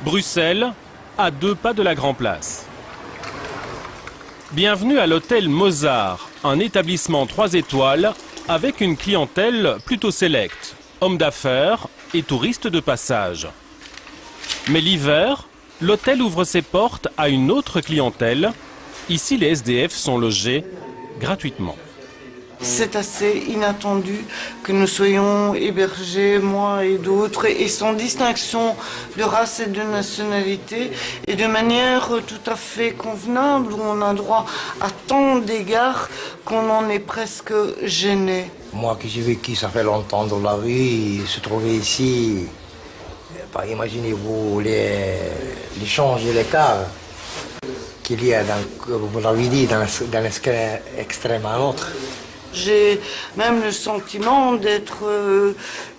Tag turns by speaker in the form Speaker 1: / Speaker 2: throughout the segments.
Speaker 1: Bruxelles, à 2 pas de la Grand Place. Bienvenue à l'hôtel Mozart, un établissement 3 étoiles avec une clientèle plutôt sélecte, hommes d'affaires et touristes de passage. Mais l'hiver, l'hôtel ouvre ses portes à une autre clientèle. Ici, les SDF sont logés gratuitement.
Speaker 2: C'est assez inattendu que nous soyons hébergés, moi et d'autres, et sans distinction de race et de nationalité, et de manière tout à fait convenable, où on a droit à tant d'égards qu'on en est presque gêné.
Speaker 3: Moi qui j'ai vécu, ça fait longtemps dans la rue, se trouver ici, imaginez-vous l'échange et l'écart qu'il y a, comme vous l'avez dit, d'un extrême à l'autre.
Speaker 2: J'ai même le sentiment d'être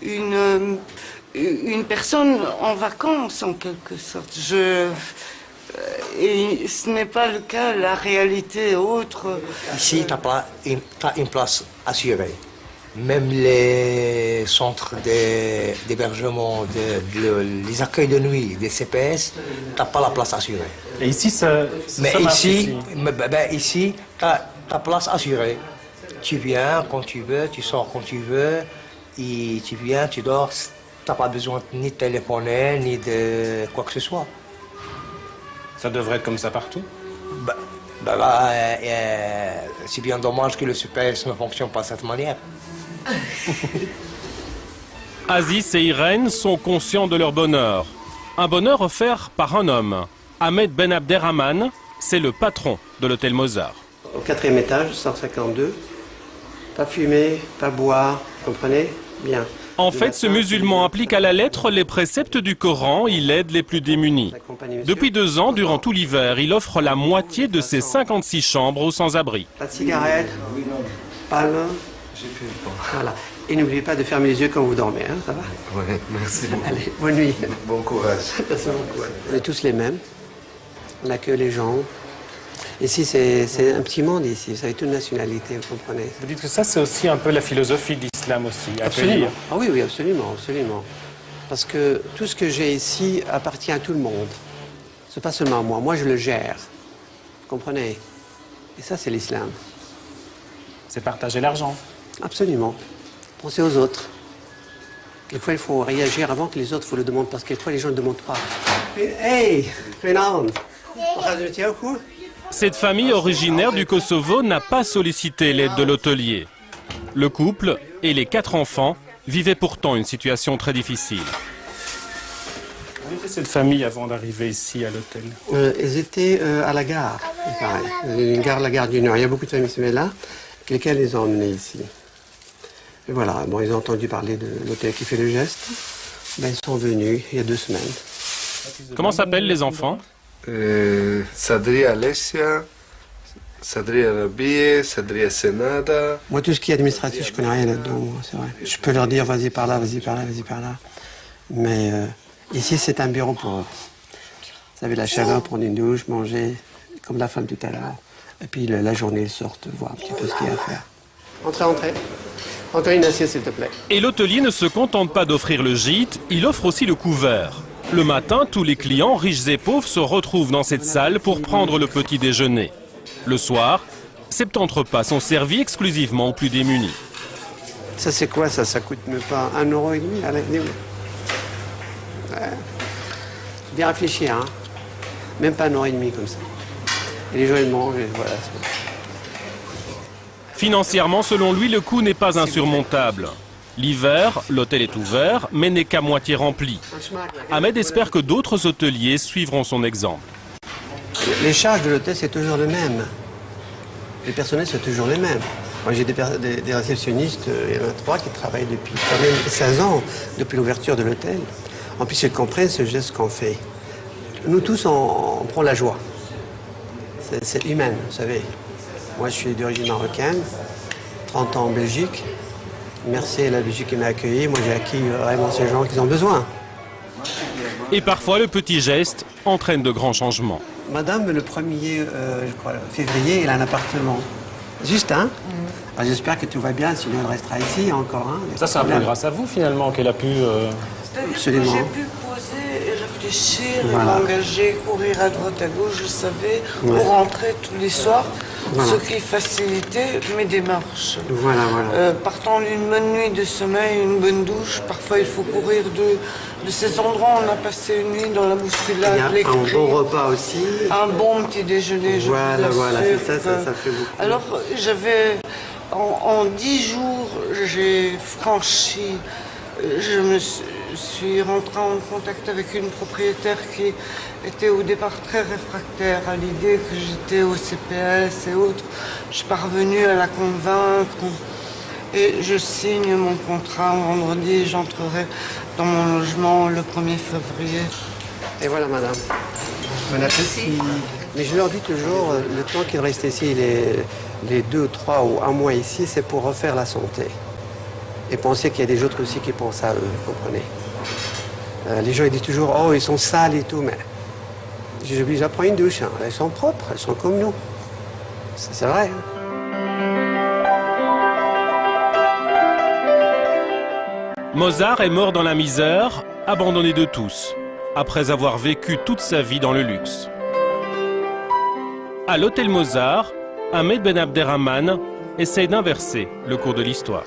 Speaker 2: une personne en vacances, en quelque sorte. Et ce n'est pas le cas, la réalité est autre.
Speaker 3: Ici, tu as une place assurée. Même les centres d'hébergement, les accueils de nuit des CPS, tu n'as pas la place assurée.
Speaker 4: Et ici,
Speaker 3: mais ici, tu as ta place assurée. Tu viens quand tu veux, tu sors quand tu veux, et tu viens, tu dors, tu n'as pas besoin ni de téléphoner, ni de quoi que ce soit.
Speaker 4: Ça devrait être comme ça partout?
Speaker 3: C'est bien dommage que le CPS ne fonctionne pas de cette manière.
Speaker 1: Aziz et Irène sont conscients de leur bonheur. Un bonheur offert par un homme. Ahmed Ben Abderrahman, c'est le patron de l'hôtel Mozart.
Speaker 5: Au 4e étage, 152. Pas fumer, pas boire, vous comprenez? Bien.
Speaker 1: En fait, ce musulman applique à la lettre les préceptes du Coran. Il aide les plus démunis. Depuis 2 ans, durant tout l'hiver, il offre la moitié de ses 56 chambres aux sans-abri.
Speaker 5: Pas de cigarette, pas le... Voilà. Et n'oubliez pas de fermer les yeux quand vous dormez, hein, ça va?
Speaker 6: Oui, merci beaucoup.
Speaker 5: Allez, bonne nuit.
Speaker 6: Bon courage.
Speaker 5: Merci beaucoup. On est tous les mêmes. On accueille les gens. Ici, c'est un petit monde ici. Vous savez, toute nationalité, vous comprenez?
Speaker 4: Vous dites que ça, c'est aussi un peu la philosophie de l'islam aussi.
Speaker 5: Absolument. Ah oui, oui, absolument, absolument. Parce que tout ce que j'ai ici appartient à tout le monde. C'est pas seulement à moi. Moi, je le gère. Vous comprenez? Et ça, c'est l'islam.
Speaker 4: C'est partager l'argent.
Speaker 5: Absolument. Pensez aux autres. Quelquefois, il faut réagir avant que les autres vous le demandent, parce que quelquefois, les gens ne demandent pas. Hey, Renan.
Speaker 1: Cette famille originaire du Kosovo n'a pas sollicité l'aide de l'hôtelier. Le couple et les 4 enfants vivaient pourtant une situation très difficile.
Speaker 4: Où était cette famille avant d'arriver ici à l'hôtel?
Speaker 5: Ils étaient à la gare, la gare du Nord. Il y a beaucoup de familles qui sont là, lesquelles les ont emmenés ici. Et voilà, bon, ils ont entendu parler de l'hôtel qui fait le geste. Ben, ils sont venus il y a 2 semaines.
Speaker 1: Comment s'appellent les enfants?
Speaker 6: Sadri Alessia, Sadri Arabie, Sadri Senada.
Speaker 5: Moi, tout ce qui est administratif, je connais rien là-dedans, c'est vrai. Je peux leur dire, vas-y par là, vas-y par là, vas-y par là. Mais ici, c'est un bureau pour eux. Vous savez, la chaleur, prendre une douche, manger, comme la femme tout à l'heure. Et puis la journée, ils sortent, voir un petit peu ce qu'il y a à faire. Entrez, entrez. Entrez une assiette, s'il te plaît.
Speaker 1: Et l'hôtelier ne se contente pas d'offrir le gîte, il offre aussi le couvert. Le matin, tous les clients, riches et pauvres, se retrouvent dans cette salle pour prendre le petit déjeuner. Le soir, 70 repas sont servis exclusivement aux plus démunis.
Speaker 5: Ça, c'est quoi, ça? Ça coûte même pas 1,5 € à l'année. Ouais. Bien réfléchir, hein. Même pas 1,5 € comme ça. Et les gens, ils mangent, et voilà.
Speaker 1: Financièrement, selon lui, le coût n'est pas insurmontable. L'hiver, l'hôtel est ouvert, mais n'est qu'à moitié rempli. Ahmed espère que d'autres hôteliers suivront son exemple.
Speaker 5: Les charges de l'hôtel, c'est toujours le même. Les personnels, c'est toujours les mêmes. Moi, j'ai des réceptionnistes, il y en a 3 qui travaillent depuis quand même 16 ans, depuis l'ouverture de l'hôtel. En plus, ils comprennent ce geste qu'on fait. Nous tous, on prend la joie. C'est humain, vous savez. Moi, je suis d'origine marocaine, 30 ans en Belgique. Merci à la Belgique qui m'a accueilli. Moi, j'ai acquis vraiment ces gens qui ont besoin.
Speaker 1: Et parfois, le petit geste entraîne de grands changements.
Speaker 5: Madame, le 1er je crois, février, elle a un appartement. Juste, hein? J'espère que tout va bien, sinon elle restera ici encore. Hein,
Speaker 4: ça, c'est un peu grâce à vous, finalement, qu'elle a pu...
Speaker 5: Absolument.
Speaker 2: J'ai pu poser et réfléchir,
Speaker 5: Voilà.
Speaker 2: et m'engager, courir à droite à gauche, je savais,
Speaker 5: Ouais.
Speaker 2: pour rentrer tous les soirs,
Speaker 5: Voilà.
Speaker 2: ce qui facilitait mes démarches.
Speaker 5: Voilà, voilà.
Speaker 2: Partant d'une bonne nuit de sommeil, une bonne douche, parfois il faut courir de ces endroits où on a passé une nuit dans la bousculade,
Speaker 5: Il y a
Speaker 2: les
Speaker 5: un
Speaker 2: cris.
Speaker 5: bon repas aussi.
Speaker 2: Un bon petit déjeuner, je
Speaker 5: Voilà,
Speaker 2: vous
Speaker 5: voilà,
Speaker 2: assure
Speaker 5: c'est ça,
Speaker 2: que-
Speaker 5: ça fait beaucoup.
Speaker 2: Alors, j'avais, en 10 jours, j'ai franchi, je me suis rentrée en contact avec une propriétaire qui était au départ très réfractaire à l'idée que j'étais au CPS et autres. Je suis parvenue à la convaincre. Et je signe mon contrat vendredi et j'entrerai dans mon logement le 1er février.
Speaker 5: Et voilà, madame. Bon appétit. Mais je leur dis toujours, le temps qu'ils restent ici, les 2, 3 ou 1 mois ici, c'est pour refaire la santé. Et penser qu'il y a des autres aussi qui pensent à eux, vous comprenez. Les gens ils disent toujours, oh, ils sont sales et tout, mais je dis, j'apprends une douche, hein. Elles sont propres, elles sont comme nous. C'est vrai. Hein.
Speaker 1: Mozart est mort dans la misère, abandonné de tous, après avoir vécu toute sa vie dans le luxe. À l'hôtel Mozart, Ahmed Ben Abderrahman essaie d'inverser le cours de l'histoire.